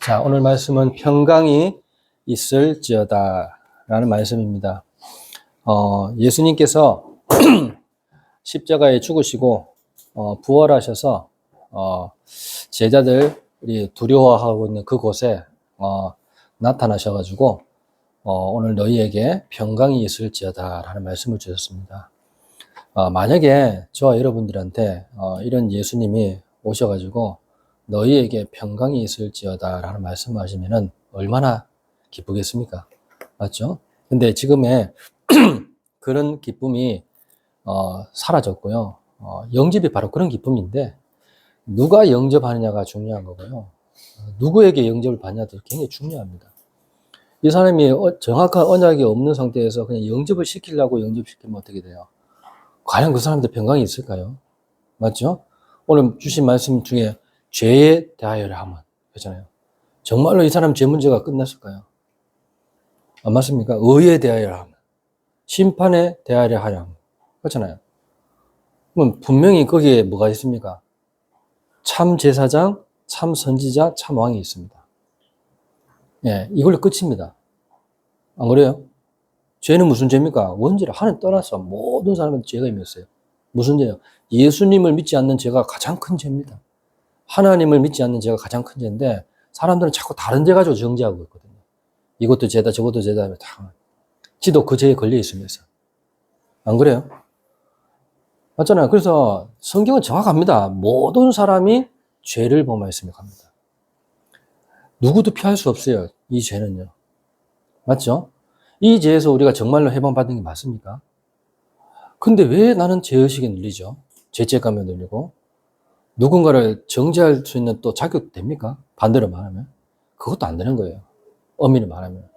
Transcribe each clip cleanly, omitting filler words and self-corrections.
자, 오늘 말씀은 평강이 있을지어다 라는 말씀입니다. 예수님께서 십자가에 죽으시고 부활하셔서 제자들이 두려워하고 있는 그곳에 나타나셔가지고 오늘 너희에게 평강이 있을지어다 라는 말씀을 주셨습니다. 만약에 저와 여러분들한테 이런 예수님이 오셔가지고 너희에게 평강이 있을지어다 라는 말씀을 하시면은 얼마나 기쁘겠습니까? 맞죠? 근데 지금의 그런 기쁨이 사라졌고요. 영접이 바로 그런 기쁨인데 누가 영접하느냐가 중요한 거고요. 누구에게 영접을 받냐도 굉장히 중요합니다. 이 사람이 정확한 언약이 없는 상태에서 그냥 영접을 시키려고 영접시키면 어떻게 돼요? 과연 그 사람한테 평강이 있을까요? 맞죠? 오늘 주신 말씀 중에 죄에 대하여라 하면 그렇잖아요. 정말로 이 사람 죄 문제가 끝났을까요? 안 맞습니까? 의에 대하여라 하면, 심판에 대하여라 하면 그렇잖아요. 그럼 분명히 거기에 뭐가 있습니까? 참 제사장, 참 선지자, 참 왕이 있습니다. 예, 이걸로 끝입니다. 안 그래요? 죄는 무슨 죄입니까? 원죄를 하나님 떠나서 모든 사람한테 죄가 임했어요. 무슨 죄요? 예수님을 믿지 않는 죄가 가장 큰 죄입니다. 하나님을 믿지 않는 죄가 가장 큰 죄인데 사람들은 자꾸 다른 죄 가지고 정죄하고 있거든요. 이것도 죄다 저것도 죄다 다 지도 그 죄에 걸려 있으면서. 안 그래요? 맞잖아요. 그래서 성경은 정확합니다. 모든 사람이 죄를 범하였으며 합니다. 누구도 피할 수 없어요. 이 죄는요. 맞죠? 이 죄에서 우리가 정말로 해방받는 게 맞습니까? 근데 왜 나는 죄의식에 눌리죠? 죄책감에 눌리고 누군가를 정죄할 수 있는 또 자격 됩니까? 반대로 말하면 그것도 안 되는 거예요. 엄밀히 말하면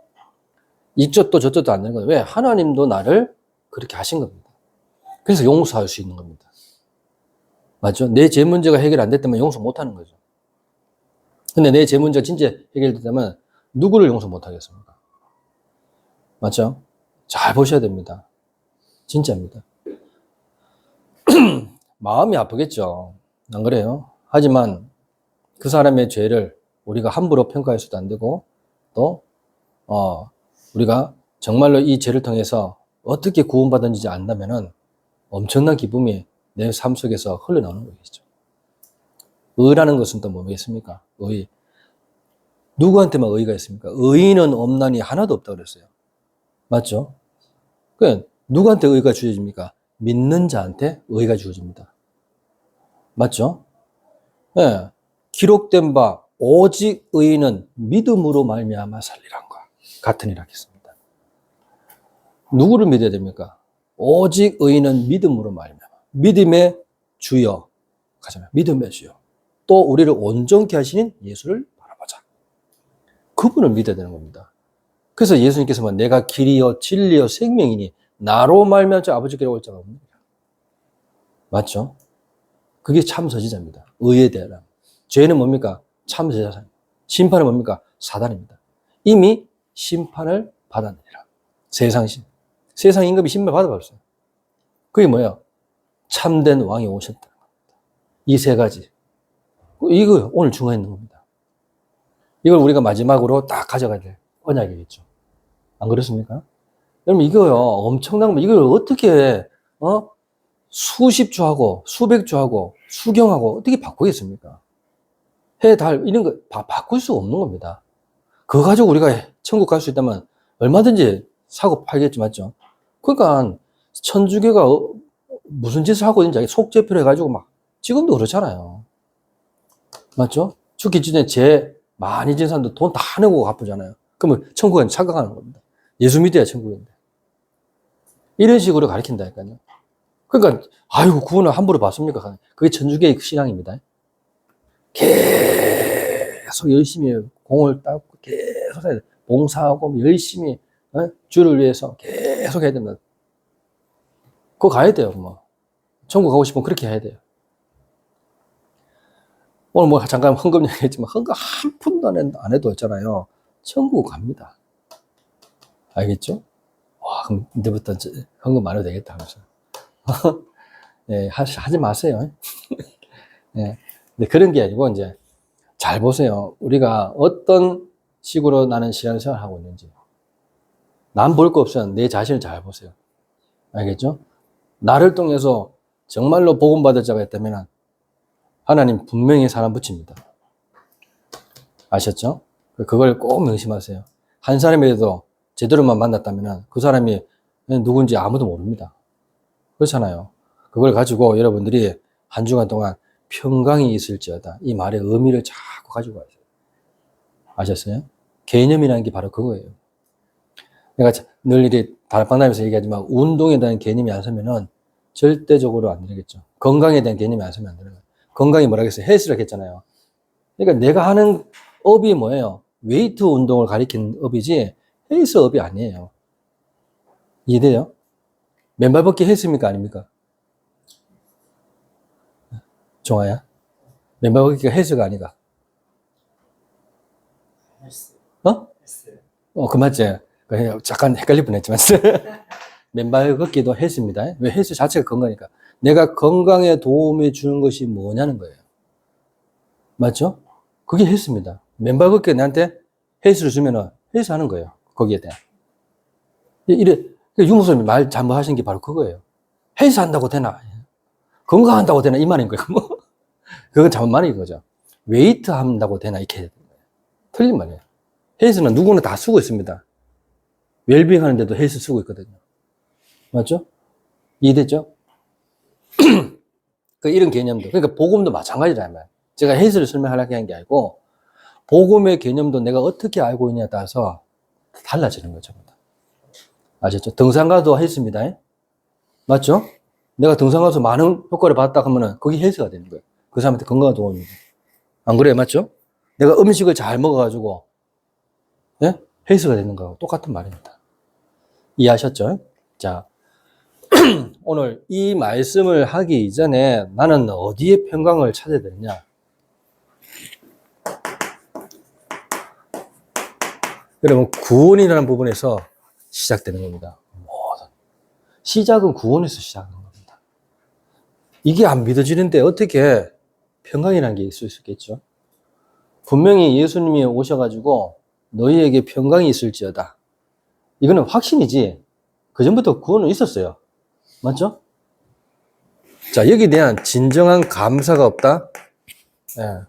이쪽도 저쪽도 안 되는 거예요. 왜? 하나님도 나를 그렇게 하신 겁니다. 그래서 용서할 수 있는 겁니다. 맞죠? 내 죄 문제가 해결 안 됐다면 용서 못 하는 거죠. 근데 내 죄 문제가 진짜 해결됐다면 누구를 용서 못 하겠습니까? 맞죠? 잘 보셔야 됩니다. 진짜입니다. 마음이 아프겠죠. 안 그래요? 하지만 그 사람의 죄를 우리가 함부로 평가해서도 안 되고 또 우리가 정말로 이 죄를 통해서 어떻게 구원받았는지 안다면은 엄청난 기쁨이 내 삶 속에서 흘러나오는 거겠죠. 의라는 것은 또 뭐겠습니까? 의. 누구한테만 의가 있습니까? 의인은 없나니 하나도 없다고 그랬어요. 맞죠? 그 누구한테 의가 주어집니까? 믿는 자한테 의가 주어집니다. 맞죠? 예. 기록된 바 오직 의인은 믿음으로 말미암아 살리란과 같으니라 했습니다. 누구를 믿어야 됩니까? 오직 의인은 믿음으로 말미암아. 믿음의 주여. 가잖아요. 믿음의 주여. 또 우리를 온전케 하시는 예수를 바라보자. 그분을 믿어야 되는 겁니다. 그래서 예수님께서 내가 길이요 진리요 생명이니 나로 말미암아 아버지께로 올 자가 없느니라. 맞죠? 그게 참 선지자입니다. 의에 대한. 죄는 뭡니까? 참 제사장. 심판은 뭡니까? 사단입니다. 이미 심판을 받았느니라. 세상 임금이 심판 받아버렸어요. 그게 뭐예요? 참된 왕이 오셨다. 이 세 가지. 이거 오늘 중간에 있는 겁니다. 이걸 우리가 마지막으로 딱 가져가야 될 언약이겠죠. 안 그렇습니까? 여러분 이거요 엄청난 거. 이걸 어떻게 수십 주하고 수백 주하고 수경하고 어떻게 바꾸겠습니까? 해, 달 이런 거 바꿀 수 없는 겁니다. 그거 가지고 우리가 천국 갈 수 있다면 얼마든지 사고 팔겠지 맞죠? 그러니까 천주교가 무슨 짓을 하고 있는지 속죄표를 해가지고 막 지금도 그렇잖아요. 맞죠? 죽기 전에 죄 많이 진 사람도 돈 다 내고 갚으잖아요. 그러면 천국에 착각하는 겁니다. 예수 믿어야 천국인데. 이런 식으로 가르친다니까요. 그러니까 아이고 구원을 함부로 받습니까? 그게 천주교의 신앙입니다. 계속 열심히 공을 닦고 계속 해야 돼. 봉사하고 열심히 주를 위해서 계속 해야 된다. 그거 가야 돼요. 뭐 천국 가고 싶으면 그렇게 해야 돼요. 오늘 뭐 잠깐 헌금 얘기했지만 헌금 한 푼도 안 해도 있잖아요. 천국 갑니다. 알겠죠? 와, 그럼 이제부터 헌금 안 해도 되겠다 하면서. 예, 하지 마세요. 예. 근데 그런 게 아니고 이제 잘 보세요. 우리가 어떤 식으로 나는 신앙생활을 하고 있는지. 남 볼 거 없어요. 내 자신을 잘 보세요. 알겠죠? 나를 통해서 정말로 복음받을 자가 있다면 하나님 분명히 사람 붙입니다. 아셨죠? 그걸 꼭 명심하세요. 한 사람이라도 제대로만 만났다면 그 사람이 누군지 아무도 모릅니다. 그렇잖아요. 그걸 가지고 여러분들이 한 주간 동안 평강이 있을지어다. 이 말의 의미를 자꾸 가지고 가세요. 아셨어요? 개념이라는 게 바로 그거예요. 내가 늘 이렇게 다락방 다니면서 얘기하지만 운동에 대한 개념이 안 서면은 절대적으로 안 되겠죠. 건강에 대한 개념이 안 서면 안 되는 거예요. 건강이 뭐라 그랬어요? 헬스라고 했잖아요. 그러니까 내가 하는 업이 뭐예요? 웨이트 운동을 가리키는 업이지 헬스 업이 아니에요. 이해돼요? 맨발 걷기 헬스입니까? 아닙니까? 종아야? 맨발 걷기가 헬스가 아니가? 헬스. 어? 헬스. 그 맞지? 잠깐 헷갈릴 뻔했지만 맨발 걷기도 헬스입니다. 왜? 헬스 자체가 건강이니까. 내가 건강에 도움이 주는 것이 뭐냐는 거예요. 맞죠? 그게 헬스입니다. 맨발 걷기 나한테 헬스를 주면은 헬스 하는 거예요. 거기에 대한. 유무선이 말 잘못하신 게 바로 그거예요. 헬스 한다고 되나? 건강한다고 되나? 이 말인 거예요. 그건 잘못 말인 거죠. 웨이트 한다고 되나? 이렇게. 틀린 말이에요. 헬스는 누구나 다 쓰고 있습니다. 웰빙 하는데도 헬스 쓰고 있거든요. 맞죠? 이해됐죠? 이런 개념도. 그러니까 복음도 마찬가지라는 말이에요. 제가 헬스를 설명하려고 한 게 아니고, 복음의 개념도 내가 어떻게 알고 있냐에 따라서 달라지는 거죠. 아셨죠? 등산가도 헬스입니다. 맞죠? 내가 등산 가서 많은 효과를 봤다 하면은 그게 헬스가 되는 거예요. 그 사람한테 건강한 도움입니다. 안 그래요? 맞죠? 내가 음식을 잘 먹어가지고, 예? 헬스가 되는 거하고 똑같은 말입니다. 이해하셨죠? 자, 오늘 이 말씀을 하기 이전에 나는 어디에 평강을 찾아야 되느냐? 여러분, 구원이라는 부분에서 시작되는 겁니다. 시작은 구원에서 시작하는 겁니다. 이게 안 믿어지는데 어떻게 평강이라는 게 있을 수 있겠죠? 분명히 예수님이 오셔가지고 너희에게 평강이 있을지어다. 이거는 확신이지. 그 전부터 구원은 있었어요. 맞죠? 자, 여기에 대한 진정한 감사가 없다. 예.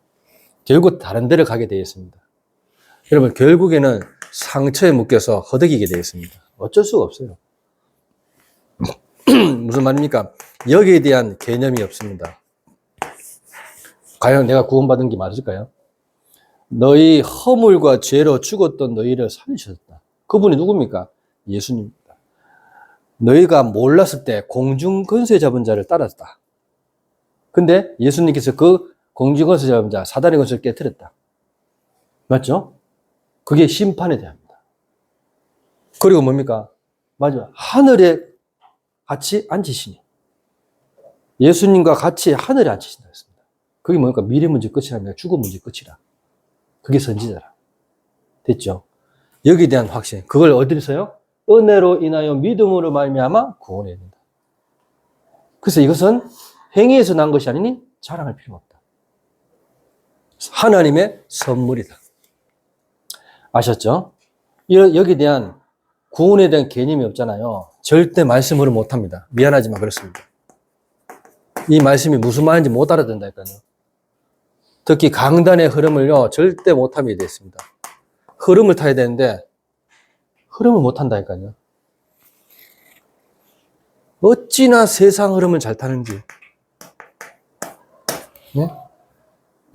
결국 다른 데를 가게 되어 있습니다. 여러분, 결국에는 상처에 묶여서 허덕이게 되어 있습니다. 어쩔 수가 없어요. 무슨 말입니까? 여기에 대한 개념이 없습니다. 과연 내가 구원받은 게 맞을까요? 너희 허물과 죄로 죽었던 너희를 살리셨다. 그분이 누굽니까? 예수님입니다. 너희가 몰랐을 때 공중 권세 잡은 자를 따랐다. 근데 예수님께서 그 공중 권세 잡은 자, 사단의 권세를 깨뜨렸다. 맞죠? 그게 심판에 대합니다. 그리고 뭡니까? 맞아요. 하늘에 같이 앉으시니. 예수님과 같이 하늘에 앉으신다 했습니다. 그게 뭡니까? 미래 문제 끝이라 아니라 죽음 문제 끝이라. 그게 선지자라. 됐죠? 여기에 대한 확신. 그걸 어디서요? 은혜로 인하여 믿음으로 말미암아 구원해야 된다. 그래서 이것은 행위에서 난 것이 아니니 자랑할 필요가 없다. 하나님의 선물이다. 아셨죠? 여기에 대한 구원에 대한 개념이 없잖아요. 절대 말씀으로 못합니다. 미안하지만 그렇습니다. 이 말씀이 무슨 말인지 못 알아듣는다니까요. 특히 강단의 흐름을요, 절대 못함이 되어 있습니다. 흐름을 타야 되는데, 흐름을 못 탄다니까요. 어찌나 세상 흐름을 잘 타는지. 네?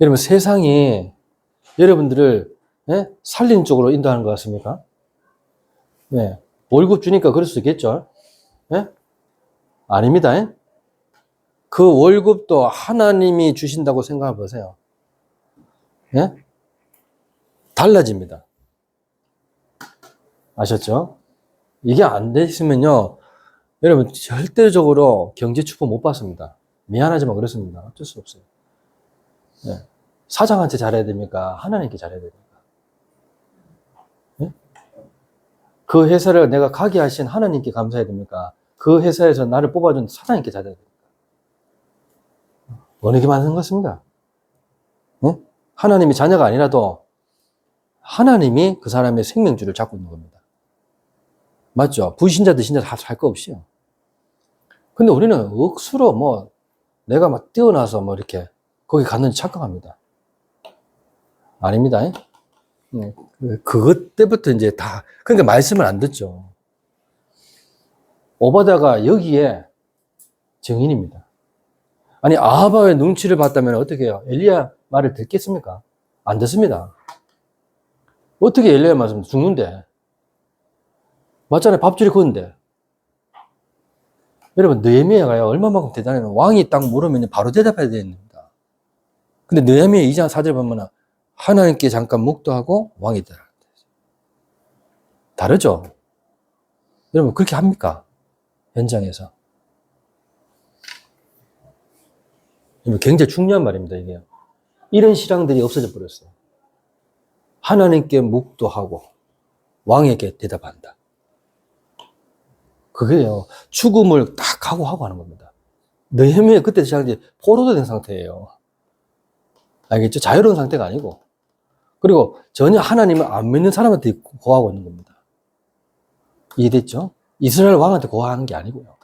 여러분, 세상이 여러분들을 살리는 쪽으로 인도하는 것 같습니까? 네. 월급 주니까 그럴 수 있겠죠? 네? 아닙니다. 그 월급도 하나님이 주신다고 생각해 보세요. 네? 달라집니다. 아셨죠? 이게 안 됐으면요, 여러분, 절대적으로 경제 축복 못 받습니다. 미안하지만 그렇습니다. 어쩔 수 없어요. 네. 사장한테 잘해야 됩니까? 하나님께 잘해야 됩니까? 네? 그 회사를 내가 가게 하신 하나님께 감사해야 됩니까? 그 회사에서 나를 뽑아준 사장님께 잘해야 됩니까? 어느 게 맞는 것 같습니까? 네? 하나님이 자녀가 아니라도 하나님이 그 사람의 생명줄을 잡고 있는 겁니다. 맞죠? 불신자들 진짜 다 살 거 없이요. 근데 우리는 억수로 뭐 내가 막 뛰어나서 뭐 이렇게 거기 갔는지 착각합니다. 아닙니다. 그것 때부터 이제 다, 그러니까 말씀을 안 듣죠. 오바다가 여기에 증인입니다. 아니, 아하바의 눈치를 봤다면 어떻게 해요? 엘리야 말을 듣겠습니까? 안 듣습니다. 어떻게 엘리야 말씀 죽는데? 맞잖아요. 밥줄이 그건데. 여러분, 느헤미야가요, 얼마만큼 대단해요. 왕이 딱 물으면 바로 대답해야 됩니다. 근데 느헤미야 2장 4절 보면 하나님께 잠깐 묵도하고 왕이 되라. 다르죠? 여러분, 그렇게 합니까? 현장에서. 굉장히 중요한 말입니다, 이게. 이런 신앙들이 없어져 버렸어요. 하나님께 묵도하고 왕에게 대답한다. 그게요, 죽음을 딱 각오하고 하는 겁니다. 느헤미야 그때 시작이 포로도 된 상태예요. 알겠죠? 자유로운 상태가 아니고. 그리고 전혀 하나님을 안 믿는 사람한테 고하고 있는 겁니다. 이해됐죠? 이스라엘 왕한테 고하는 게 아니고요.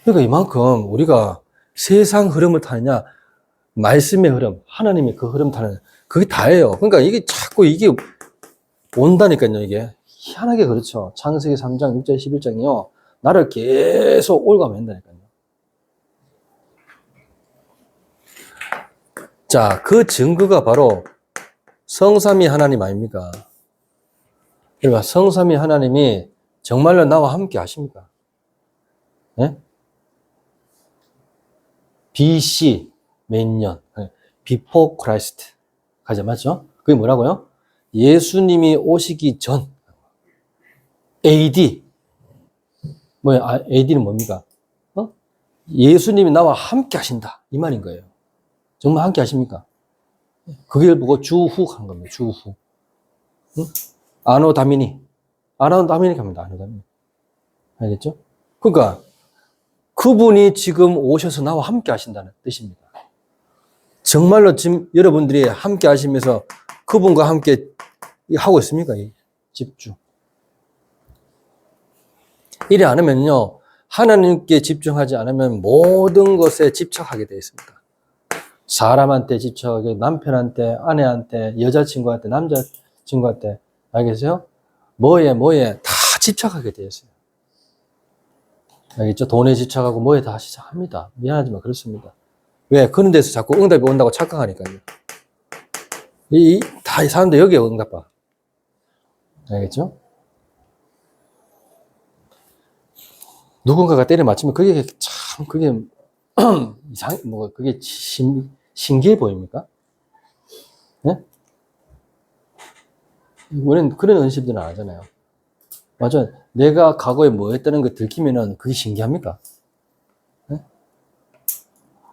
그러니까 이만큼 우리가 세상 흐름을 타느냐, 말씀의 흐름, 하나님의 그 흐름 타느냐, 그게 다예요. 그러니까 이게 자꾸 이게 온다니까요, 이게. 희한하게 그렇죠. 창세기 3장, 6절, 11장이요. 나를 계속 올가맨다니까요. 자, 그 증거가 바로 성삼위 하나님 아닙니까? 그러니까 성삼위 하나님이 정말로 나와 함께 하십니까? 네? BC 몇 년? Before Christ. 가자, 맞죠? 그게 뭐라고요? 예수님이 오시기 전. AD. 뭐야? AD는 뭡니까? 예수님이 나와 함께 하신다. 이 말인 거예요. 정말 함께 하십니까? 그걸 보고 주후 한 겁니다. 주후. 응? 아노 다미니. 아노 다미니 갑니다. 아노 다미니. 알겠죠? 그러니까 그분이 지금 오셔서 나와 함께 하신다는 뜻입니다. 정말로 지금 여러분들이 함께 하시면서 그분과 함께 하고 있습니까? 집중. 이래 않으면요, 하나님께 집중하지 않으면 모든 것에 집착하게 되어 있습니다. 사람한테 집착하게, 남편한테, 아내한테, 여자친구한테, 남자친구한테, 알겠어요? 뭐에 다 집착하게 되어 있어요. 알겠죠? 돈에 집착하고 뭐에 다 집착합니다. 미안하지만 그렇습니다. 왜? 그런 데서 자꾸 응답이 온다고 착각하니까요. 다 사람들 여기에 응답 봐. 알겠죠? 누군가가 때려 맞추면 그게 참, 그게 그게 신기해 보입니까? 네? 우리는 그런 은심들은 안 하잖아요. 맞아. 내가 과거에 뭐 했다는 거 들키면은 그게 신기합니까? 네?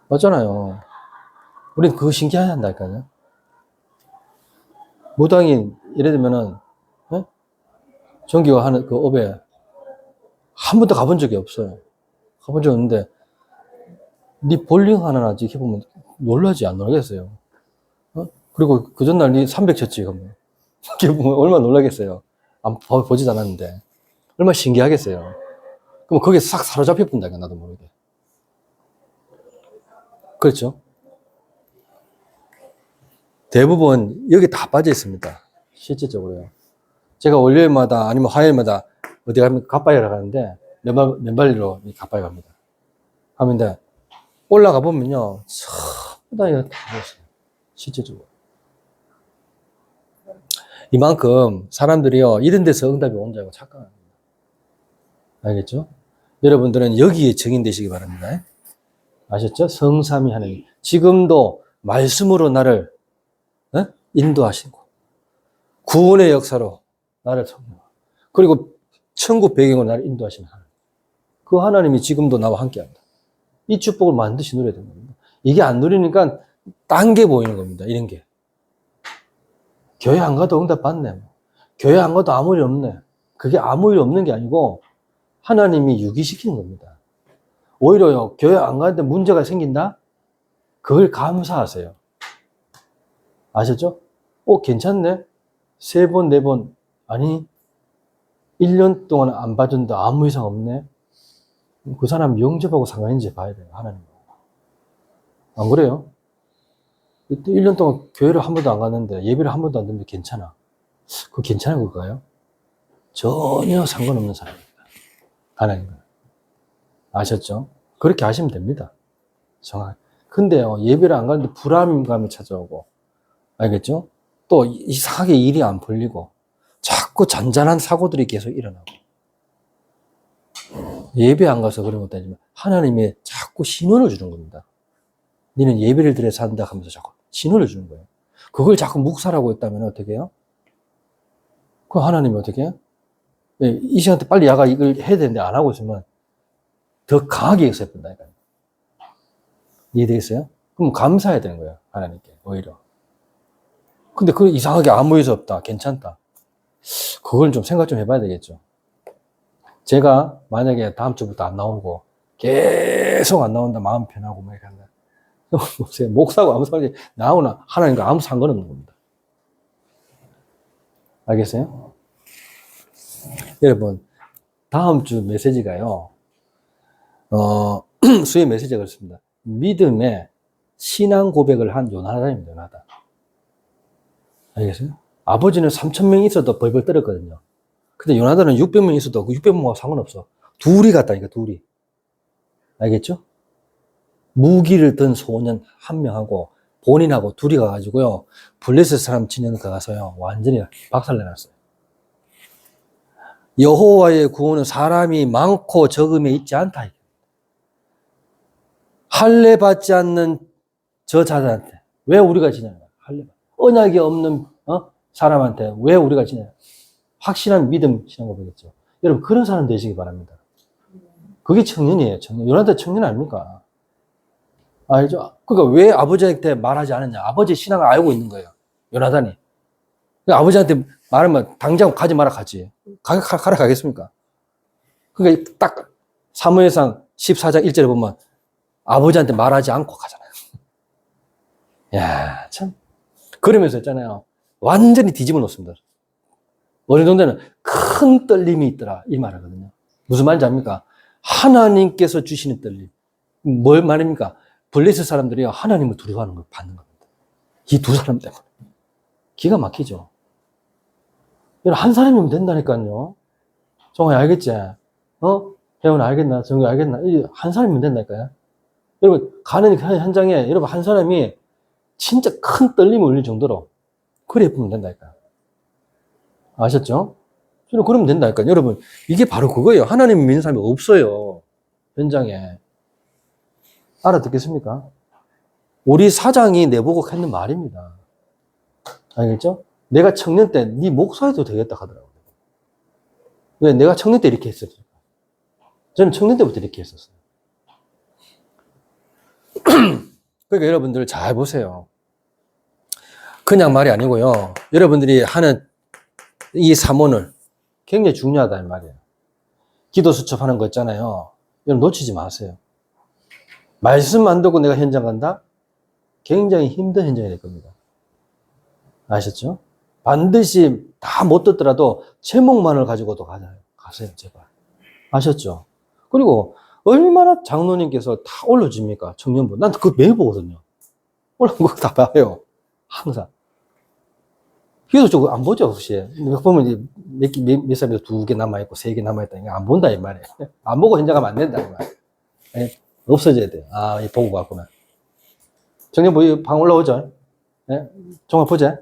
맞잖아요. 우리는 그거 신기하게 한다니까요. 무당이, 예를 들면은, 네? 정기가 하는 그 업에 한 번도 가본 적이 없어요. 가본 적이 없는데, 니 볼링 하나 지금 해보면 놀라지 안 놀라겠어요? 그리고 그 전날 니 300 쳤지, 그러면. 이렇게 보면 얼마나 놀라겠어요? 보지도 않았는데. 얼마나 신기하겠어요? 그럼 거기에 싹 사로잡혀 본다니까, 나도 모르게. 그렇죠? 대부분 여기 다 빠져 있습니다. 실질적으로요. 제가 월요일마다 아니면 화요일마다 어디 가면 갓바위를 가는데, 맨발로 갓바위 갑니다. 하는데, 올라가 보면요, 전부 다 이거 다 있어요. 실질적으로. 이만큼 사람들이요, 이런 데서 응답이 온 줄 알고 착각합니다. 알겠죠? 여러분들은 여기에 증인되시기 바랍니다. 아셨죠? 성삼위 하나님. 지금도 말씀으로 나를 인도하시고, 구원의 역사로 나를 성령, 그리고 천국 배경으로 나를 인도하시는 하나님. 그 하나님이 지금도 나와 함께 합니다. 이 축복을 반드시 누려야 되는 겁니다. 이게 안 누리니까 딴 게 보이는 겁니다. 이런 게. 교회 안 가도 응답 받네. 교회 안 가도 아무 일 없네. 그게 아무 일 없는 게 아니고 하나님이 유기시키는 겁니다. 오히려요, 교회 안 가는데 문제가 생긴다? 그걸 감사하세요. 아셨죠? 괜찮네? 3번, 4번. 아니, 1년 동안 안 봐준다. 아무 이상 없네? 그 사람 영접하고 상관인지 봐야 돼요. 하나님. 안 그래요? 1년 동안 교회를 한 번도 안 갔는데, 예배를 한 번도 안 듣는데 괜찮아. 그거 괜찮은 걸까요? 전혀 상관없는 사람입니다. 하나님은. 아셨죠? 그렇게 하시면 됩니다. 정확히. 근데요, 예배를 안 가는데 불안감이 찾아오고, 알겠죠? 또 이상하게 일이 안 풀리고, 자꾸 잔잔한 사고들이 계속 일어나고, 예배 안 가서 그런 것도 아니지만, 하나님이 자꾸 신호를 주는 겁니다. 너는 예배를 드려 산다 하면서 자꾸 신호를 주는 거예요. 그걸 자꾸 묵살하고 있다면 어떻게 해요? 그럼 하나님이 어떻게 해요? 이 시간 때 빨리 야가 이걸 해야 되는데 안 하고 있으면 더 강하게 역사해본다니까요. 이해되겠어요? 그럼 감사해야 되는 거예요. 하나님께, 오히려. 근데 그 이상하게 아무 일도 없다. 괜찮다. 그걸 좀 생각 좀 해봐야 되겠죠. 제가 만약에 다음 주부터 안 나오고 계속 안 나온다. 마음 편하고 막 이렇게 한다. 목사고 아무 상관이 나오나 하나님과 아무 상관없는 겁니다. 알겠어요? 여러분, 다음 주 메시지가요. 수요 메시지가 그렇습니다. 믿음의 신앙 고백을 한 요나단입니다. 요나단. 알겠어요? 아버지는 3,000명 있어도 벌벌 떨었거든요. 근데 요나단은 600명 있어도 그 600명하고 상관없어. 둘이 갔다니까, 둘이. 알겠죠? 무기를 든 소년 한 명하고 본인하고 둘이 가가지고요. 블레셋 사람 진영 가서요. 완전히 박살내놨어요. 여호와의 구원은 사람이 많고 적음에 있지 않다. 할례 받지 않는 저 자들한테 왜 우리가 지냐? 할례 언약이 없는 사람한테 왜 우리가 지냐? 확실한 믿음 신앙 고백이겠죠. 여러분 그런 사람 되시기 바랍니다. 그게 청년이에요. 청년. 요나단 청년 아닙니까? 알죠? 그러니까 왜 아버지한테 말하지 않았냐? 아버지 신앙을 알고 있는 거예요. 요나단이. 그러니까 아버지한테 말하면 당장 가지 마라 가지. 가라 가겠습니까? 그러니까 딱 사무엘상 14장 1절에 보면 아버지한테 말하지 않고 가잖아요. 야, 참. 그러면서 있잖아요. 완전히 뒤집어 놓습니다. 어느 정도는 큰 떨림이 있더라. 이 말하거든요. 무슨 말인지 압니까? 하나님께서 주시는 떨림. 뭘 말입니까? 블레셋 사람들이 하나님을 두려워하는 걸 받는 겁니다. 이 두 사람 때문에. 기가 막히죠. 한 사람이면 된다니까요. 정말 알겠지? 혜원 알겠나? 정규 알겠나? 한 사람이면 된다니까요. 여러분, 가는 현장에 여러분 한 사람이 진짜 큰 떨림을 올릴 정도로 그래 보면 된다니까요. 아셨죠? 그러면 된다니까요. 여러분, 이게 바로 그거예요. 하나님 믿는 사람이 없어요. 현장에. 알아듣겠습니까? 우리 사장이 내보고 했는 말입니다. 알겠죠? 내가 청년 때 네 목사해도 되겠다 하더라고요. 왜? 내가 청년 때 이렇게 했었어요. 저는 청년 때부터 이렇게 했었어요. 그러니까 여러분들 잘 보세요. 그냥 말이 아니고요. 여러분들이 하는 이 사모를 굉장히 중요하다는 말이에요. 기도 수첩하는 거 있잖아요. 여러분 놓치지 마세요. 말씀 안 듣고 내가 현장 간다? 굉장히 힘든 현장이 될 겁니다. 아셨죠? 반드시 다 못 듣더라도 제목만을 가지고도 가세요, 제발. 아셨죠? 그리고 얼마나 장로님께서 다 올려줍니까? 청년부. 난 그거 매일 보거든요. 올라온 거 다 봐요. 항상. 기도 쪽 안 보죠, 혹시? 보면 몇 사람이 2개 남아있고 3개 남아있다. 안 본다, 이 말이에요. 안 보고 현장 가면 안 된다, 이 말이에요. 네? 없어져야 돼요. 아, 보고 갔구나. 청년부 방 올라오죠? 네? 정말 보자.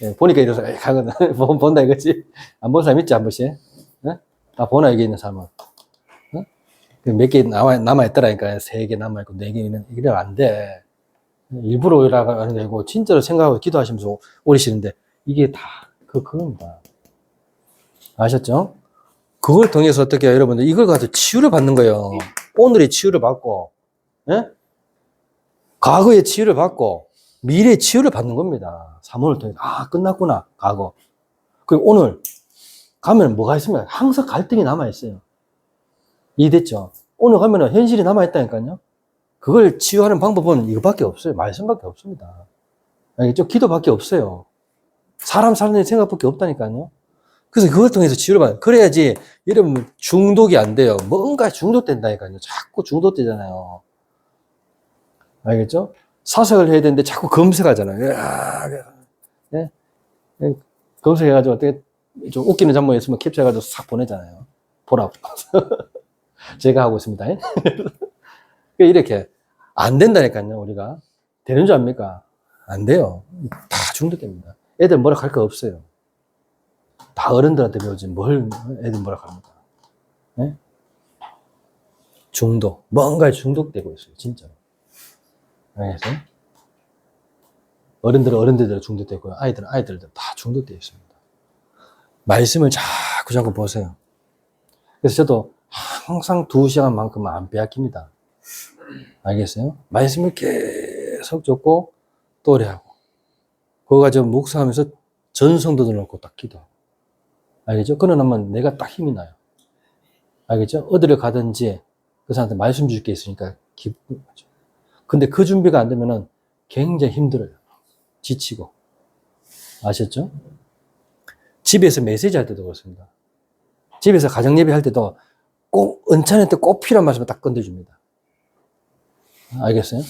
네, 보니까 이래서 가거든. 본다 이거지. 안 본 사람 있지, 한 번씩? 네? 다 보나, 여기 있는 사람은. 몇 개 남아있더라니까. 3개 남아있고 4개 있는, 이러면 안 돼. 일부러 오라고 하는 게 아니고, 진짜로 생각하고 기도하시면서 오리시는데, 이게 다, 그겁니다. 아셨죠? 그걸 통해서 어떻게 해요, 여러분들? 이걸 가지고 치유를 받는 거예요. 오늘의 치유를 받고, 예? 과거의 치유를 받고, 미래의 치유를 받는 겁니다. 사모를 통해서. 아, 끝났구나, 과거. 그리고 오늘 가면 뭐가 있습니까? 항상 갈등이 남아있어요. 이해됐죠? 오늘 가면은 현실이 남아있다니까요? 그걸 치유하는 방법은 이거밖에 없어요. 말씀밖에 없습니다. 알겠죠? 기도밖에 없어요. 사람 사는 생각밖에 없다니까요. 그래서 그걸 통해서 치유를 받아요. 그래야지 여러분 중독이 안 돼요. 뭔가 중독된다니까요. 자꾸 중독되잖아요. 알겠죠? 사색을 해야 되는데 자꾸 검색하잖아요. 예? 검색해가지고 어떻게 좀 웃기는 장면 있으면 캡처해가지고 싹 보내잖아요. 보라고. 제가 하고 있습니다. 이렇게 안 된다니까요. 우리가 되는 줄 압니까? 안 돼요. 다 중독됩니다. 애들 뭐라 할 거 없어요. 다 어른들한테 배우지 뭘 애들 뭐라 합니까? 네? 중독. 뭔가에 중독되고 있어요. 진짜로. 알겠어요? 어른들은 중독되고요. 아이들도 다 중독되어 있습니다. 말씀을 자꾸 보세요. 그래서 저도 항상 2시간만큼은 안 빼앗깁니다. 알겠어요? 말씀을 계속 듣고 또래하고 그거 가지고 묵상하면서 전성도 넣고 딱 기도하고. 알겠죠? 그러면 내가 딱 힘이 나요. 알겠죠? 어디를 가든지 그 사람한테 말씀 줄 게 있으니까 기쁜 거죠. 근데 그 준비가 안 되면은 굉장히 힘들어요. 지치고. 아셨죠? 집에서 메시지 할 때도 그렇습니다. 집에서 가정 예배 할 때도 꼭 은찬한테 꼭 필요한 말씀을 딱 건네줍니다. 알겠어요?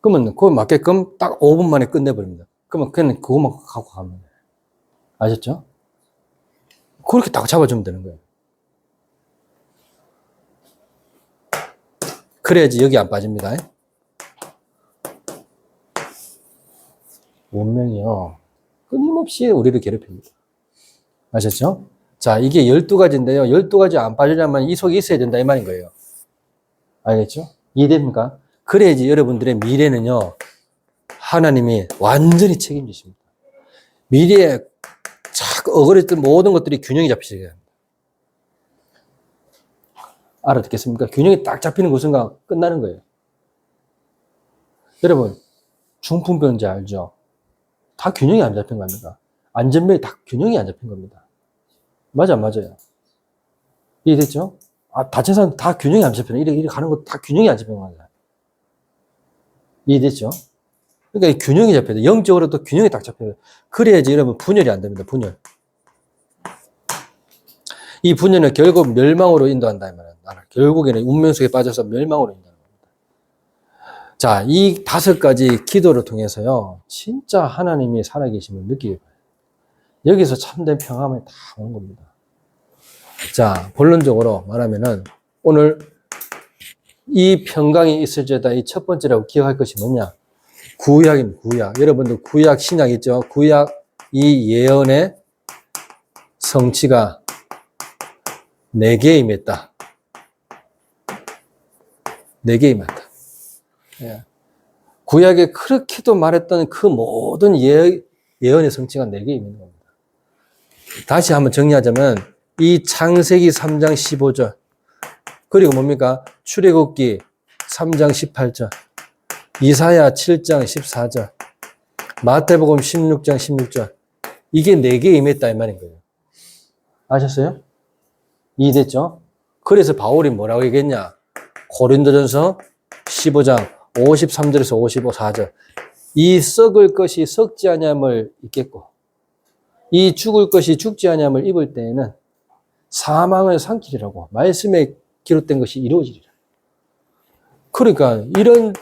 그러면 그거 맞게끔 딱 5분 만에 끝내버립니다. 그러면 그냥 그것만 갖고 가면 돼요. 아셨죠? 그렇게 딱 잡아주면 되는 거예요. 그래야지 여기 안 빠집니다. 운명이요. 끊임없이 우리를 괴롭힙니다. 아셨죠? 자, 이게 12가지인데요. 12가지 안 빠지려면 이 속에 있어야 된다 이 말인 거예요. 알겠죠? 이해됩니까? 그래야지 여러분들의 미래는요. 하나님이 완전히 책임지십니다. 미래에 자꾸 어그랬던 모든 것들이 균형이 잡히게 합니다. 알아듣겠습니까? 균형이 딱 잡히는 그 순간 끝나는 거예요. 여러분, 중풍병자 알죠? 다 균형이 안 잡힌 겁니다. 안전벨이 다 균형이 안 잡힌 겁니다. 맞아요. 이해됐죠? 다친 사람 다 균형이 안 잡히네. 이렇게 가는 거 다 균형이 안 잡힌 겁니다. 이해됐죠? 그러니까 이 균형이 잡혀야 돼. 영적으로도 균형이 딱 잡혀야 돼. 그래야지 여러분 분열이 안 됩니다. 분열. 이 분열은 결국 멸망으로 인도한다 이 말이에요. 결국에는 운명 속에 빠져서 멸망으로 인도하는 겁니다. 자, 이 5가지 기도를 통해서요. 진짜 하나님이 살아계심을 느끼게 봐요. 여기서 참된 평안이 다 오는 겁니다. 자, 본론적으로 말하면은 오늘 이 평강이 있을지어다 이 첫 번째라고 기억할 것이 뭐냐? 구약입니다. 구약. 여러분들 구약 신약 있죠? 구약 이 예언의 성취가 4개에 임했다. 4개에 임했다. 예. 구약에 그렇게도 말했던 그 모든 예언의 성취가 4개에 있는 겁니다. 다시 한번 정리하자면 이 창세기 3장 15절 그리고 뭡니까? 출애굽기 3장 18절 이사야 7장 14절 마태복음 16장 16절 이게 4개에 임했다 이 말인 거예요. 아셨어요? 이해됐죠? 그래서 바울이 뭐라고 얘기했냐? 고린도전서 15장 53절에서 54절 이 썩을 것이 썩지 아니함을 입겠고 이 죽을 것이 죽지 아니함을 입을 때에는 사망을 삼키리라고 말씀에 기록된 것이 이루어지리라. 그러니까 이런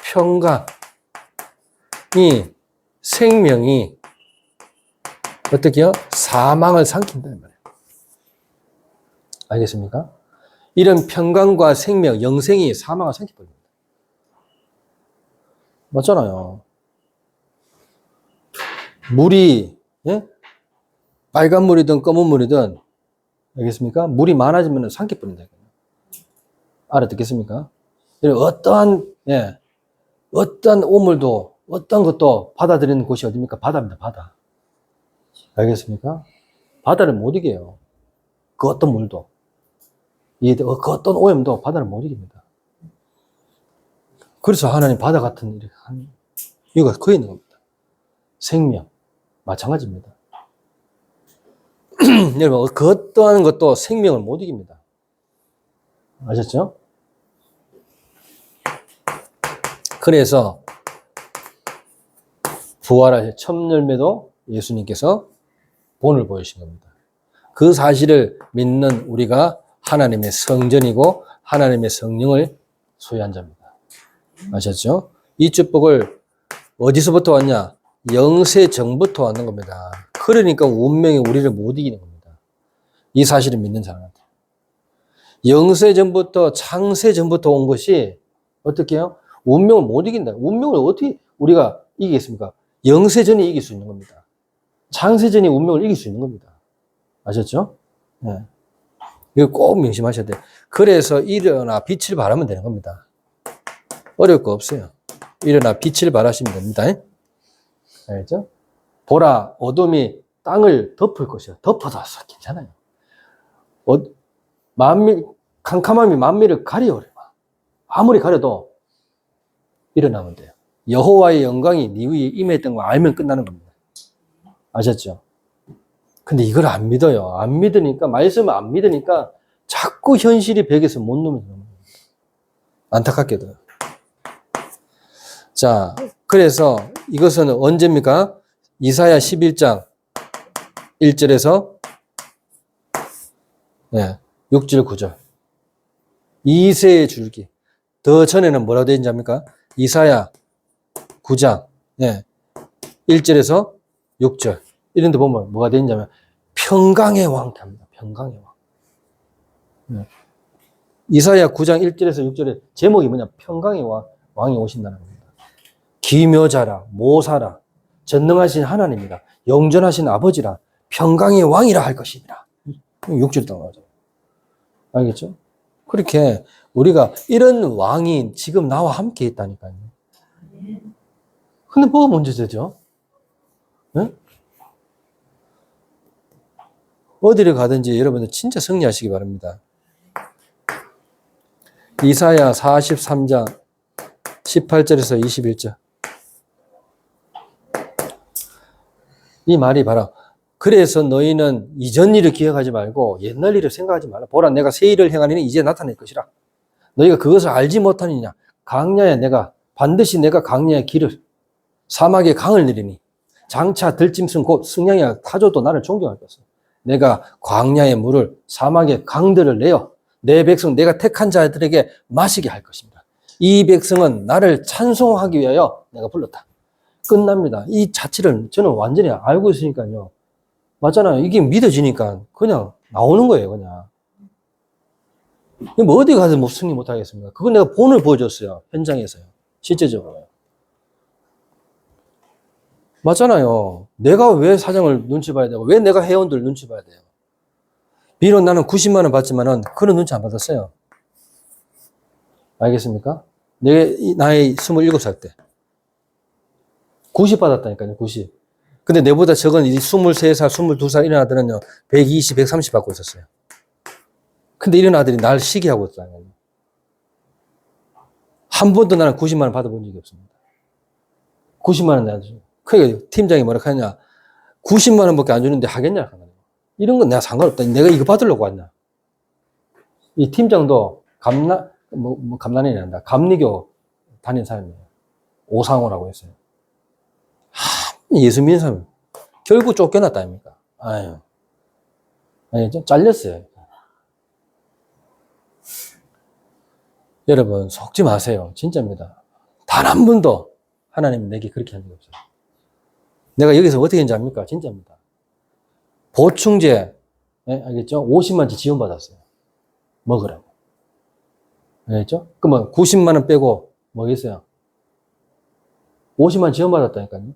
평강이 생명이 어떻게요? 사망을 삼킨다는 말이에요. 알겠습니까? 이런 평강과 생명, 영생이 사망을 삼켜버립니다. 맞잖아요. 물이 예? 빨간 물이든 검은 물이든 알겠습니까? 물이 많아지면 삼켜버린다. 알아듣겠습니까? 어떠한 오물도 어떤 것도 받아들이는 곳이 어디입니까? 바다입니다. 바다. 알겠습니까? 바다를 못 이겨요. 그 어떤 물도. 그 어떤 오염도 바다를 못 이깁니다. 그래서 하나님 바다 같은 일을 하는 이유가 그에 있는 겁니다. 생명. 마찬가지입니다. 여러분, 그 어떠한 것도 생명을 못 이깁니다. 아셨죠? 그래서 부활하신 첫 열매도 예수님께서 본을 보여주신 겁니다. 그 사실을 믿는 우리가 하나님의 성전이고 하나님의 성령을 소유한 자입니다. 아셨죠? 이 축복을 어디서부터 왔냐? 영세 전부터 왔는 겁니다. 그러니까 운명이 우리를 못 이기는 겁니다. 이 사실을 믿는 사람한테. 영세 전부터 창세 전부터 온 것이 어떻게 해요? 운명을 못 이긴다. 운명을 어떻게 우리가 이기겠습니까? 영세 전이 이길 수 있는 겁니다. 창세 전이 운명을 이길 수 있는 겁니다. 아셨죠? 네. 이거 꼭 명심하셔야 돼요. 그래서 일어나 빛을 발하면 되는 겁니다. 어려울 거 없어요. 일어나 빛을 발하시면 됩니다. 알겠죠? 보라, 어둠이 땅을 덮을 것이야. 덮어도 괜찮아요. 캄캄함이 만미를 가려오려. 아무리 가려도 일어나면 돼요. 여호와의 영광이 네 위에 임했던 거 알면 끝나는 겁니다. 아셨죠? 근데 이걸 안 믿어요. 안 믿으니까, 말씀을 안 믿으니까 자꾸 현실이 벽에서 못 넘어지는 겁니다. 안타깝게도. 자, 그래서 이것은 언제입니까? 이사야 11장 1절에서 6절 9절. 이새의 줄기. 더 전에는 뭐라고 되어 있는지 압니까? 이사야 9장 1절에서 6절. 이런 데 보면 뭐가 되어 있냐면 평강의 왕이랍니다. 평강의 왕. 이사야 9장 1절에서 6절에 제목이 뭐냐? 평강의 왕이 오신다는 겁니다. 기묘자라, 모사라, 전능하신 하나님이라, 영전하신 아버지라, 평강의 왕이라 할 것이니라. 6절 딱 나오죠. 알겠죠? 그렇게 우리가 이런 왕이 지금 나와 함께 있다니까요. 근데 뭐가 문제되죠? 네? 어디를 가든지 여러분들 진짜 승리하시기 바랍니다. 이사야 43장 18절에서 21절. 이 말이 바로 그래서 너희는 이전 일을 기억하지 말고 옛날 일을 생각하지 말라. 보라, 내가 새 일을 행하리니 이제 나타낼 것이라. 너희가 그것을 알지 못하느냐. 반드시 내가 강야의 길을 사막의 강을 내리니 장차 들짐승 곧 승냥이와 타조도 나를 존경할 것이다. 내가 광야의 물을 사막의 강들을 내어 내 백성 내가 택한 자들에게 마시게 할 것입니다. 이 백성은 나를 찬송하기 위하여 내가 불렀다. 끝납니다. 이 자체를 저는 완전히 알고 있으니까요. 맞잖아요. 이게 믿어지니까 그냥 나오는 거예요. 그냥. 뭐 어디 가서 뭐 승리 못 하겠습니까? 그건 내가 본을 보여줬어요. 현장에서요. 실제적으로. 맞잖아요. 내가 왜 사장을 눈치 봐야 되고 왜 내가 회원들 눈치 봐야 돼요. 비록 나는 90만 원 받지만은 그런 눈치 안 받았어요. 알겠습니까? 내 나이 27살 때 90 받았다니까요. 90. 근데 내보다 적은 23살, 22살 이런 아들은요 120, 130 받고 있었어요. 근데 이런 아들이 날 시기하고 있어요. 한 번도 나는 90만 원 받아본 적이 없습니다. 90만 원 내가 주. 그러니까 팀장이 뭐라 하냐. 90만 원밖에 안 주는데 하겠냐. 이런 건 내가 상관없다. 내가 이거 받으려고 왔냐. 이 팀장도 감난이 아니라 감리교 다닌 사람이에요. 오상호라고 했어요. 예수 믿는 사람 결국 쫓겨났다 아닙니까? 아유. 아니, 좀 잘렸어요. 여러분 속지 마세요. 진짜입니다. 단 한 번도 하나님 내게 그렇게 한 적이 없어요. 내가 여기서 어떻게 했는지 압니까? 진짜입니다. 보충제, 알겠죠? 50만치 지원받았어요. 먹으라고. 알겠죠? 그러면 90만 원 빼고 뭐겠어요? 50만 지원받았다니까요.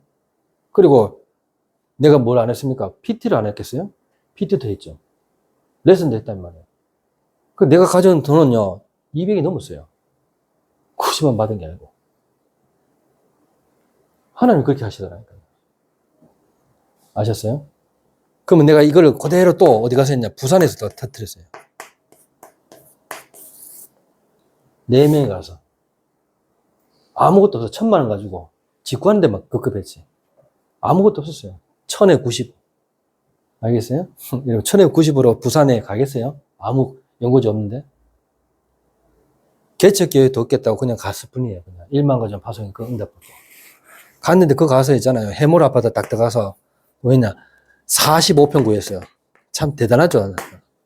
그리고 내가 뭘 안 했습니까? PT를 안 했겠어요? PT도 했죠. 레슨도 했단 말이에요. 그 내가 가져온 돈은요, 200이 넘었어요. 90만 받은 게 아니고. 하나님 그렇게 하시더라니까요. 아셨어요? 그러면 내가 이걸 그대로 또 어디 가서 했냐? 부산에서 또 터뜨렸어요. 4명이 가서. 아무것도 없어. 1000만 원 가지고. 직구하는데 막 급급했지. 아무것도 없었어요. 1000에 90. 알겠어요? 1000에 90으로 부산에 가겠어요? 아무 연고지 없는데. 개척교회도 없겠다고 그냥 갔을 뿐이에요. 그냥 1만 가정 파송이 그 응답받고. 갔는데 그 가서 있잖아요. 해물 아파트 딱 들어가서 뭐였냐 45평 구했어요. 참 대단하죠.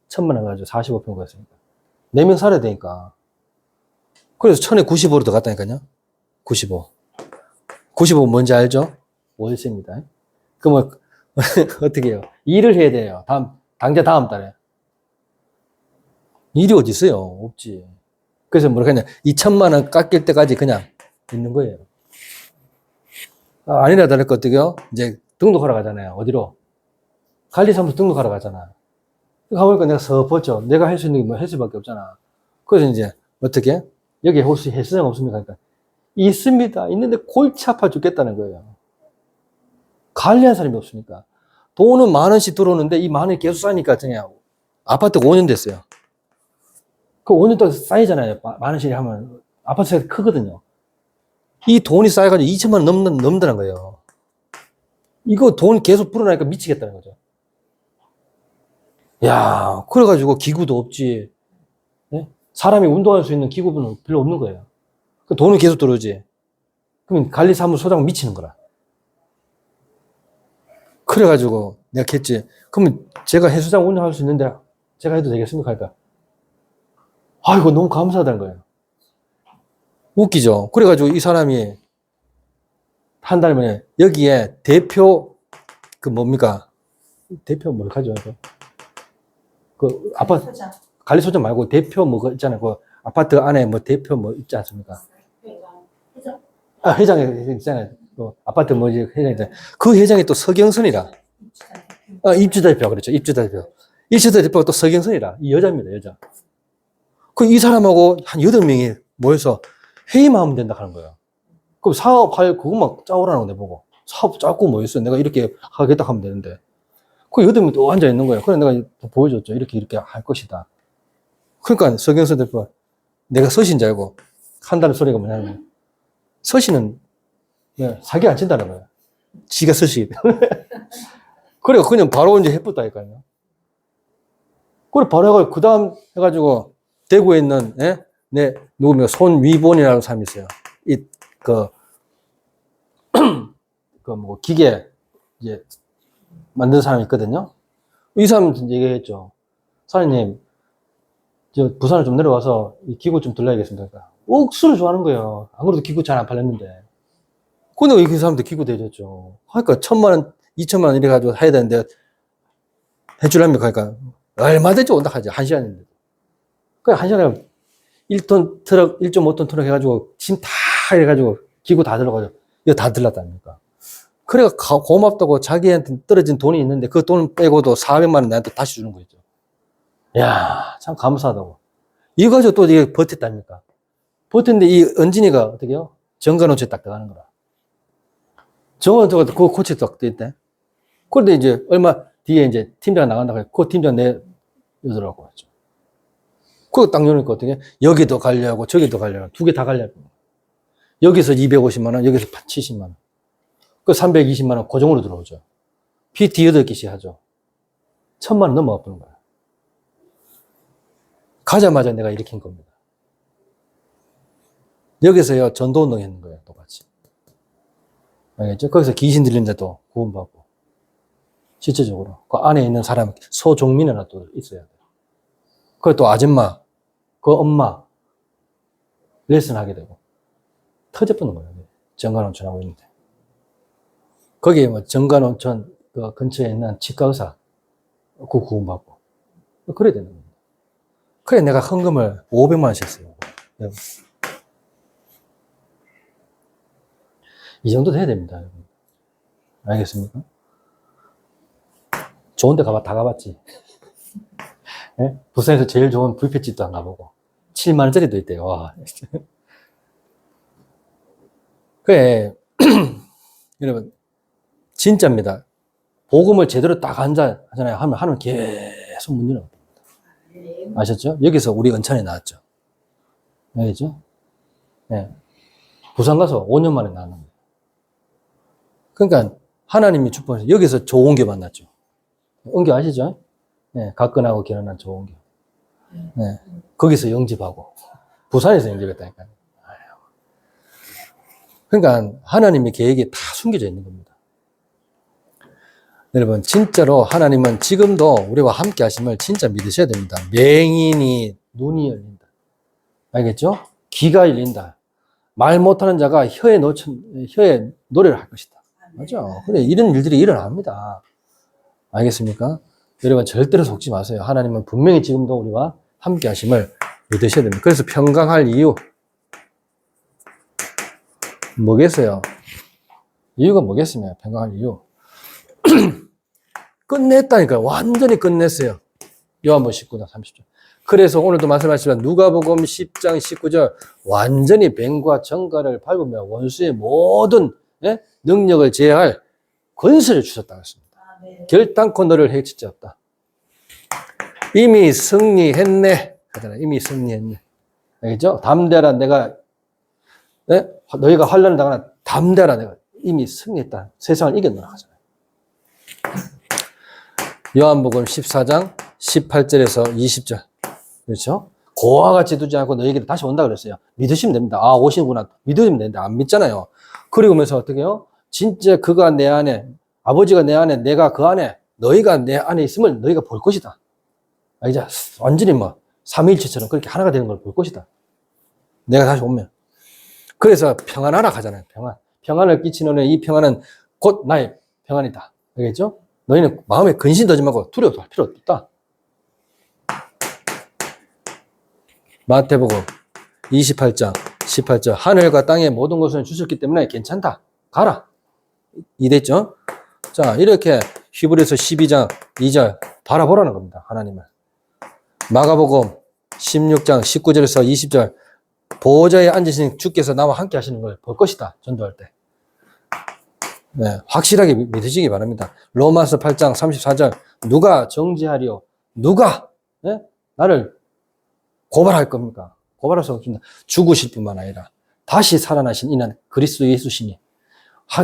1,000만 원 가지고 45평 구했으니까 4명 살아야 되니까. 그래서 1,000에 95로 들어갔다니까요. 95. 95 뭔지 알죠? 월세입니다. 그러면 어떻게 해요? 일을 해야 돼요. 당장 다음 달에. 일이 어디 있어요? 없지. 그래서 뭐라 하냐 2,000만 원 깎일 때까지 그냥 있는 거예요. 아니라 다를까 어떻게요? 이제 등록하러 가잖아요. 어디로? 관리사무소 등록하러 가잖아. 가보니까 내가 섭었죠. 내가 할 수 있는 게 뭐 할 수밖에 없잖아. 그래서 이제 어떻게? 여기 혹시 헬스장 없습니까? 그러니까 있습니다. 있는데 골치 아파 죽겠다는 거예요. 관리한 사람이 없으니까. 돈은 10,000원씩 들어오는데 이 10,000원이 계속 쌓이니까 그냥 아파트가 5년 됐어요. 그 5년 동안 쌓이잖아요. 10,000원씩 하면 아파트가 크거든요. 이 돈이 쌓여가지고 2,000만 원 넘는다는 거예요. 이거 돈 계속 불어나니까 미치겠다는 거죠. 야, 그래가지고 기구도 없지. 네? 사람이 운동할 수 있는 기구는 별로 없는 거예요. 그 돈은 계속 들어오지. 그러면 관리사무소장 미치는 거라. 그래가지고 내가 했지. 그러면 제가 해수장 운영할 수 있는데 제가 해도 되겠습니까? 그러니까 이거 너무 감사하다는 거예요. 웃기죠. 그래가지고 이 사람이 한 달 만에 여기에 대표 그 뭡니까? 대표 뭘 하죠? 그 아파트 관리소장 말고 대표 뭐 있잖아요. 그 아파트 안에 뭐 대표 뭐 있지 않습니까? 회장 있잖아요. 그 아파트 뭐지 회장인데 그 회장이 또 서경선이라. 입주대표 그렇죠. 입주대표. 입주대표가 또 서경선이라. 이 여자입니다. 여자. 그 이 사람하고 한 8명이 모여서 회의만 하면 된다 하는 거예요. 그럼 사업할 그것만 짜오라는 건데 보고 사업 짜고 모였어. 내가 이렇게 하겠다 하면 되는데 그 8명이 또 앉아 있는 거예요. 그래서 내가 보여줬죠. 이렇게 할 것이다. 그러니까 서경선 대표가 내가 서신 줄 알고 한다는 소리가 뭐냐면 서신은 사기 안 친다는 거예요. 지가 서시. 그래 그냥 바로 이제 해봤다니까요. 그래 바로 해가지고 그 다음 해가지고 대구에 있는 누구면 손위본이라는 사람이 있어요. 뭐 기계 이제 만든 사람이 있거든요. 이 사람은 얘기했죠. 사장님, 저 부산을 좀 내려와서 이 기구 좀 들러야겠습니다. 그러니까 억수로 좋아하는 거예요. 안 그래도 기구 잘 안 팔렸는데. 근데 그 사람도 기구 대줬죠. 그러니까 1,000만 원, 2,000만 원 이래 가지고 해야 되는데 해줄랍니까? 그러니까 얼마든지 온다 하지. 1시간인데. 그냥 1시간에 1톤 트럭, 1.5톤 트럭 해가지고 짐 다 해가지고 기구 다 들어가지고 이거 다 들렀다니까. 그래가 고맙다고 자기한테 떨어진 돈이 있는데 그 돈 빼고도 400만 원 나한테 다시 주는 거죠. 야, 참 감사하다고. 이거 가지고 또 이게 버텼답니까? 버텼는데 이 은진이가 어떻게 해요? 정관호체 딱 들어가는 거라. 정관호체가 그거 코치 딱 됐대. 그런데 이제 얼마 뒤에 이제 팀장 나간다고 해서 그 팀장 내더라고 했죠. 그거 딱 열으니까 어떻게 여기도 가려고 저기도 가려고 두 개 다 가려고. 여기서 250만 원, 여기서 70만 원. 그 320만 원 고정으로 들어오죠. PT 8개씩 하죠. 1,000만 원 넘어가 버는 거야. 가자마자 내가 이렇게 한 겁니다. 여기서요, 전도운동 했는 거예요, 똑같이. 알겠죠? 거기서 귀신 들린데도 구원받고. 실제적으로. 그 안에 있는 사람, 소종민이나 또 있어야 돼요. 그 또 아줌마, 그 엄마, 레슨 하게 되고. 터져버는 거예요. 정관온천하고 있는데. 거기에 뭐 정관온천 그 근처에 있는 치과의사, 그 구원받고. 그래야 되는 겁니다. 그래, 내가 헌금을 500만 원씩 했어요. 이 정도 돼야 됩니다. 알겠습니까? 좋은 데 다 가봤지. 네? 부산에서 제일 좋은 뷔페집도 안 가보고. 7만 원짜리도 있대요. 와. 그래. 여러분, 진짜입니다. 복음을 제대로 딱 하잖아요. 하면 계속 문 열어갑니다. 아셨죠? 여기서 우리 은찬이 나왔죠. 알겠죠? 네. 부산 가서 5년 만에 나왔는 거예요. 그러니까 하나님이 축복해서 여기서 조은교 만났죠. 은교 아시죠? 네, 가끈하고 결혼한 조은교. 네, 거기서 영집하고 부산에서 영집했다니까요. 그러니까 하나님의 계획이 다 숨겨져 있는 겁니다. 여러분, 진짜로 하나님은 지금도 우리와 함께 하심을 진짜 믿으셔야 됩니다. 맹인이 눈이 열린다. 알겠죠? 귀가 열린다. 말 못하는 자가 혀에 노래를 할 것이다. 맞죠? 그래, 이런 일들이 일어납니다. 알겠습니까? 여러분, 절대로 속지 마세요. 하나님은 분명히 지금도 우리와 함께 하심을 믿으셔야 됩니다. 그래서 평강할 이유. 뭐겠어요? 이유가 뭐겠습니까? 평강할 이유. 끝냈다니까요. 완전히 끝냈어요. 요한복음 19장 30절. 그래서 오늘도 말씀하시지만 누가복음 10장 19절 완전히 뱀과 정갈을 밟으며 원수의 모든 능력을 제어할 권세를 주셨다고 했습니다. 결단코 너를 해치지 없다. 이미 승리했네. 하잖아요. 이미 승리했네. 알겠죠? 담대하라. 내가 너희가 환난을 당하나 담대하라. 내가 이미 승리했다. 세상을 이겼노라 하잖아요. 요한복음 14장 18절에서 20절. 그렇죠? 고와 같이 두지 않고 너희에게 다시 온다 그랬어요. 믿으시면 됩니다. 아, 오시는구나. 믿으면 되는데 안 믿잖아요. 그리고면서 어떻게 해요? 진짜 그가 내 안에, 아버지가 내 안에, 내가 그 안에, 너희가 내 안에 있음을 너희가 볼 것이다. 이제 완전히 뭐 삼위일체처럼 그렇게 하나가 되는 걸 볼 것이다. 내가 다시 오면. 그래서 평안하라 하잖아요. 평안. 평안을 끼치는 이 평안은 곧 나의 평안이다. 알겠죠? 너희는 마음에 근심 되지 말고 두려워도 할 필요 없다. 마태복음 28장 18절. 하늘과 땅의 모든 것을 주셨기 때문에 괜찮다. 가라. 이랬죠? 자, 이렇게 히브리서 12장 2절 바라보라는 겁니다. 하나님을. 마가복음 16장 19절에서 20절. 보호자에 앉으신 주께서 나와 함께 하시는 걸 볼 것이다. 전도할 때. 네, 확실하게 믿으시기 바랍니다. 로마서 8장 34절. 누가 정죄하리요? 누가 나를 고발할 겁니까? 고발할 수 없습니다. 죽으실 뿐만 아니라 다시 살아나신 이는 그리스도 예수시니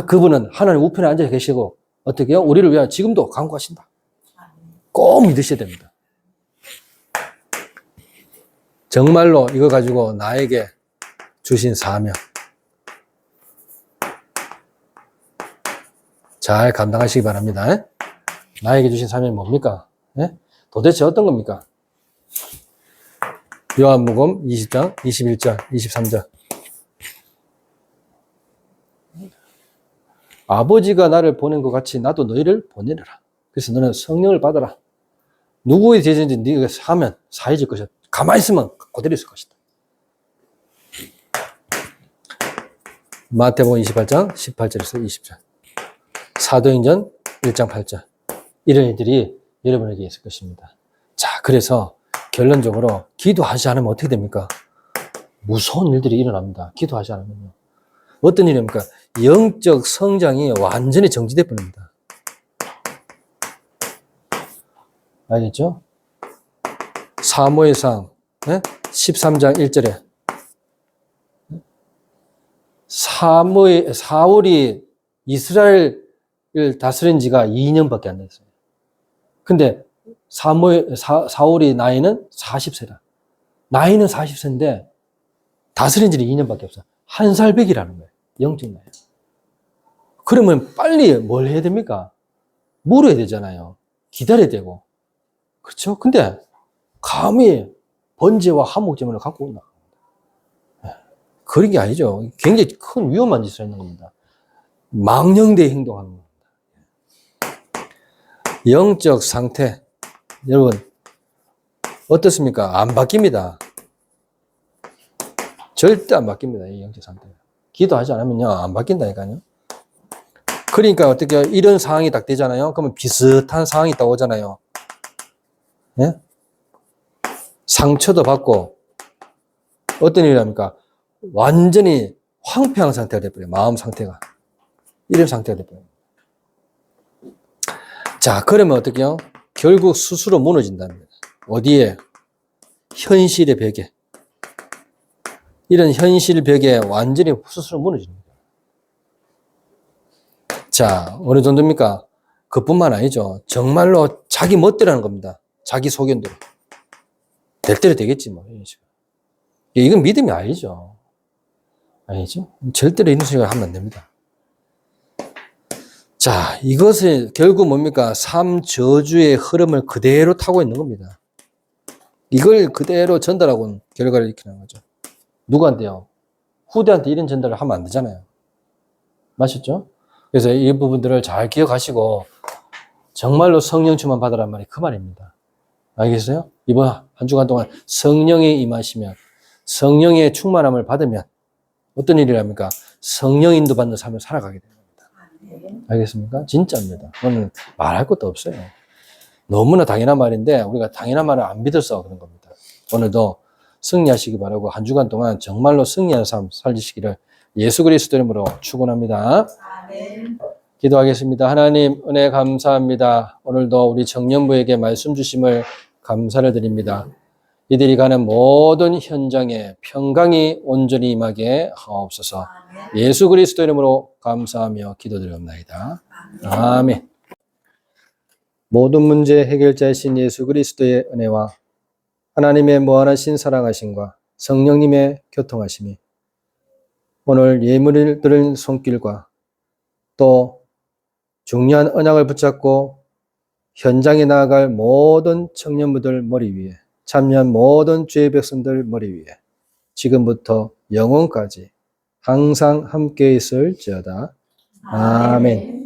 그분은 하나님 우편에 앉아 계시고 어떻게요? 우리를 위하여 지금도 간구하신다. 꼭 믿으셔야 됩니다. 정말로 이거 가지고 나에게 주신 사명 잘 감당하시기 바랍니다. 나에게 주신 사명이 뭡니까? 도대체 어떤 겁니까? 요한복음 20장 21절 23절. 아버지가 나를 보낸 것 같이 나도 너희를 보내리라. 그래서 너는 성령을 받아라. 누구의 제자인지 네가 사면 사해질 것이다. 가만히 있으면 그대로 있을 것이다. 마태복음 28장 18절에서 20절. 사도행전 1장 8절. 이런 일들이 여러분에게 있을 것입니다. 자, 그래서 결론적으로 기도하지 않으면 어떻게 됩니까? 무서운 일들이 일어납니다. 기도하지 않으면요. 어떤 일입니까? 영적 성장이 완전히 정지돼 버립니다. 알겠죠? 사무엘상 13장 1절에 사울이 이스라엘을 다스린 지가 2년밖에 안 됐어요. 근데 사울이 나이는 40세다. 나이는 40세인데 다스린 지는 2년밖에 없어. 한 살백이라는 거예요. 영적 나이. 그러면 빨리 뭘 해야 됩니까? 물어야 되잖아요. 기다려야 되고. 그렇죠? 근데 감히 번제와 한목제물을 갖고 온다. 그런 게 아니죠. 굉장히 큰 위험한 짓을 하는 겁니다. 망령되이 행동하는 겁니다. 영적 상태, 여러분 어떻습니까? 안 바뀝니다. 절대 안 바뀝니다. 이 영적 상태. 기도하지 않으면요 안 바뀐다니까요. 그러니까 어떻게 이런 상황이 딱 되잖아요. 그러면 비슷한 상황이 딱 오잖아요. 예? 상처도 받고 어떤 일이 합니까? 완전히 황폐한 상태가 돼버려요. 마음 상태가. 이런 상태가 돼버려요. 자, 그러면 어떻게 해요? 결국 스스로 무너진다는 거예요. 어디에? 현실의 벽에. 이런 현실 벽에 완전히 스스로 무너지는 거예요. 자, 어느 정도입니까? 그뿐만 아니죠. 정말로 자기 멋대로 하는 겁니다. 자기 소견대로. 될 대로 되겠지, 뭐. 이런 식으로. 이건 믿음이 아니죠. 아니죠? 절대로 이런 식으로 하면 안 됩니다. 자, 이것이 결국 뭡니까? 삶 저주의 흐름을 그대로 타고 있는 겁니다. 이걸 그대로 전달하고 결과를 일으키는 거죠. 누구한테요? 후대한테 이런 전달을 하면 안 되잖아요. 맞셨죠? 그래서 이 부분들을 잘 기억하시고 정말로 성령 충만 받으란 말이 그 말입니다. 알겠어요? 이번 한 주간 동안 성령에 임하시면 성령의 충만함을 받으면 어떤 일이랍니까? 성령 인도받는 삶을 살아가게 됩니다. 알겠습니까? 진짜입니다. 그거는 말할 것도 없어요. 너무나 당연한 말인데 우리가 당연한 말을 안 믿어서 그런 겁니다. 오늘도 승리하시기 바라고 한 주간 동안 정말로 승리하는 삶 살리시기를 예수 그리스도 이름으로 축원합니다. 아멘. 기도하겠습니다. 하나님 은혜 감사합니다. 오늘도 우리 청년부에게 말씀 주심을 감사를 드립니다. 이들이 가는 모든 현장에 평강이 온전히 임하게 하옵소서. 예수 그리스도 이름으로 감사하며 기도드리옵나이다. 아멘. 모든 문제 해결자이신 예수 그리스도의 은혜와 하나님의 무한하신 사랑하심과 성령님의 교통하심이 오늘 예물을 들은 손길과 또 중요한 언약을 붙잡고 현장에 나아갈 모든 청년부들 머리 위에 참여한 모든 주의 백성들 머리 위에 지금부터 영원까지 항상 함께 있을지어다. 아멘.